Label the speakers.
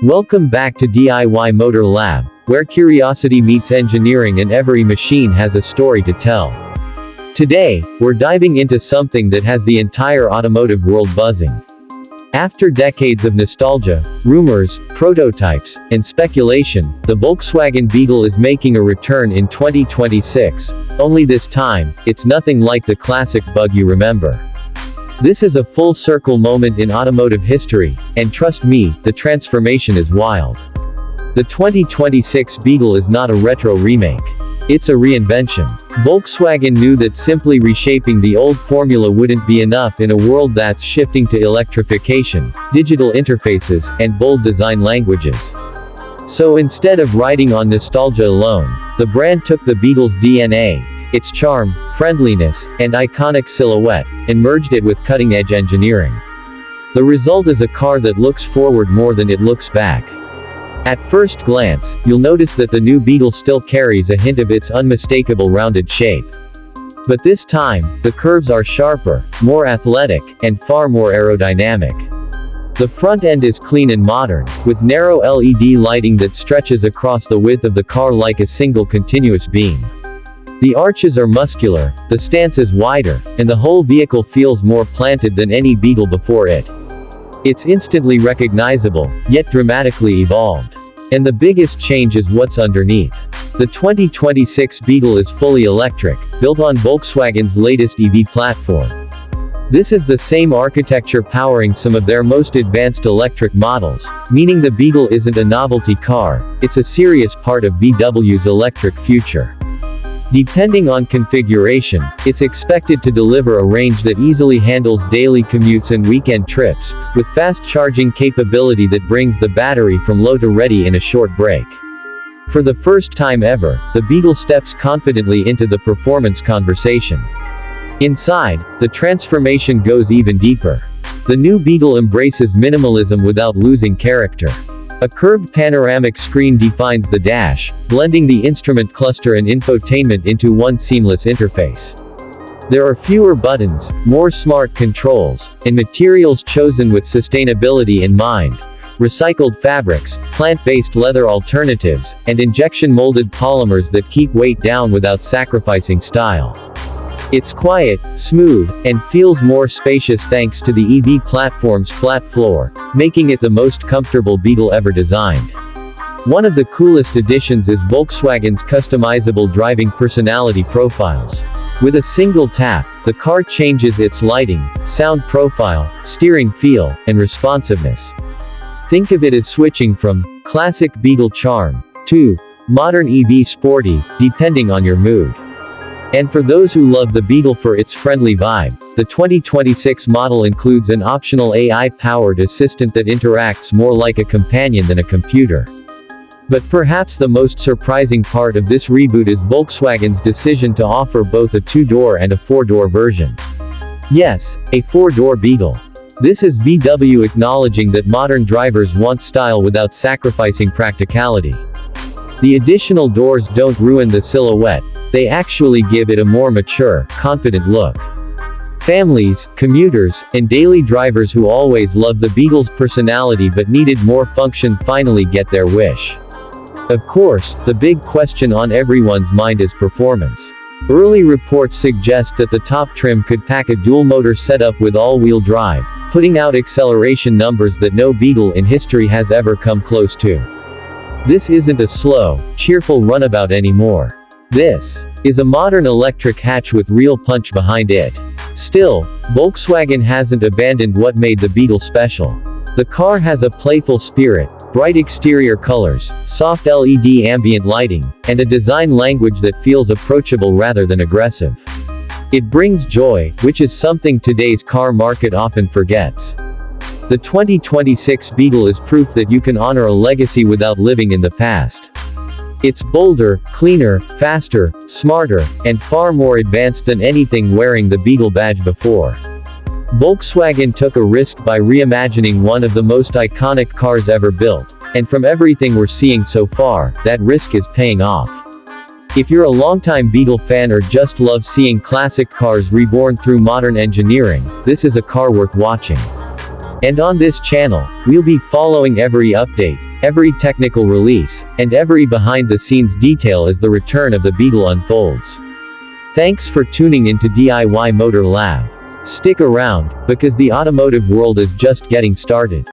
Speaker 1: Welcome back to DIY MotorLab, where curiosity meets engineering and every machine has a story to tell. Today, we're diving into something that has the entire automotive world buzzing. After decades of nostalgia, rumors, prototypes, and speculation, the Volkswagen Beetle is making a return in 2026. Only this time, it's nothing like the classic bug you remember. This is a full-circle moment in automotive history, and trust me, the transformation is wild. The 2026 Beetle is not a retro remake. It's a reinvention. Volkswagen knew that simply reshaping the old formula wouldn't be enough in a world that's shifting to electrification, digital interfaces, and bold design languages. So instead of riding on nostalgia alone, the brand took the Beetle's DNA, its charm, friendliness, and iconic silhouette, and merged it with cutting-edge engineering. The result is a car that looks forward more than it looks back. At first glance, you'll notice that the new Beetle still carries a hint of its unmistakable rounded shape. But this time, the curves are sharper, more athletic, and far more aerodynamic. The front end is clean and modern, with narrow LED lighting that stretches across the width of the car like a single continuous beam. The arches are muscular, the stance is wider, and the whole vehicle feels more planted than any Beetle before it. It's instantly recognizable, yet dramatically evolved. And the biggest change is what's underneath. The 2026 Beetle is fully electric, built on Volkswagen's latest EV platform. This is the same architecture powering some of their most advanced electric models, meaning the Beetle isn't a novelty car, it's a serious part of VW's electric future. Depending on configuration, it's expected to deliver a range that easily handles daily commutes and weekend trips, with fast charging capability that brings the battery from low to ready in a short break. For the first time ever, the Beetle steps confidently into the performance conversation. Inside, the transformation goes even deeper. The new Beetle embraces minimalism without losing character. A curved panoramic screen defines the dash, blending the instrument cluster and infotainment into one seamless interface. There are fewer buttons, more smart controls, and materials chosen with sustainability in mind. Recycled fabrics, plant-based leather alternatives, and injection-molded polymers that keep weight down without sacrificing style. It's quiet, smooth, and feels more spacious thanks to the EV platform's flat floor, making it the most comfortable Beetle ever designed. One of the coolest additions is Volkswagen's customizable driving personality profiles. With a single tap, the car changes its lighting, sound profile, steering feel, and responsiveness. Think of it as switching from classic Beetle charm to modern EV sporty, depending on your mood. And for those who love the Beetle for its friendly vibe, the 2026 model includes an optional AI-powered assistant that interacts more like a companion than a computer. But perhaps the most surprising part of this reboot is Volkswagen's decision to offer both a two-door and a four-door version. Yes, a four-door Beetle. This is VW acknowledging that modern drivers want style without sacrificing practicality. The additional doors don't ruin the silhouette, they actually give it a more mature, confident look. Families, commuters, and daily drivers who always loved the Beetle's personality but needed more function finally get their wish. Of course, the big question on everyone's mind is performance. Early reports suggest that the top trim could pack a dual-motor setup with all-wheel drive, putting out acceleration numbers that no Beetle in history has ever come close to. This isn't a slow, cheerful runabout anymore. This is a modern electric hatch with real punch behind it. Still, Volkswagen hasn't abandoned what made the Beetle special. The car has a playful spirit, bright exterior colors, soft LED ambient lighting, and a design language that feels approachable rather than aggressive. It brings joy, which is something today's car market often forgets. The 2026 Beetle is proof that you can honor a legacy without living in the past. It's bolder, cleaner, faster, smarter, and far more advanced than anything wearing the Beetle badge before. Volkswagen took a risk by reimagining one of the most iconic cars ever built, and from everything we're seeing so far, that risk is paying off. If you're a longtime Beetle fan or just love seeing classic cars reborn through modern engineering, this is a car worth watching. And on this channel, we'll be following every update, every technical release, and every behind-the-scenes detail as the return of the Beetle unfolds. Thanks for tuning into DIY Motor Lab. Stick around, because the automotive world is just getting started.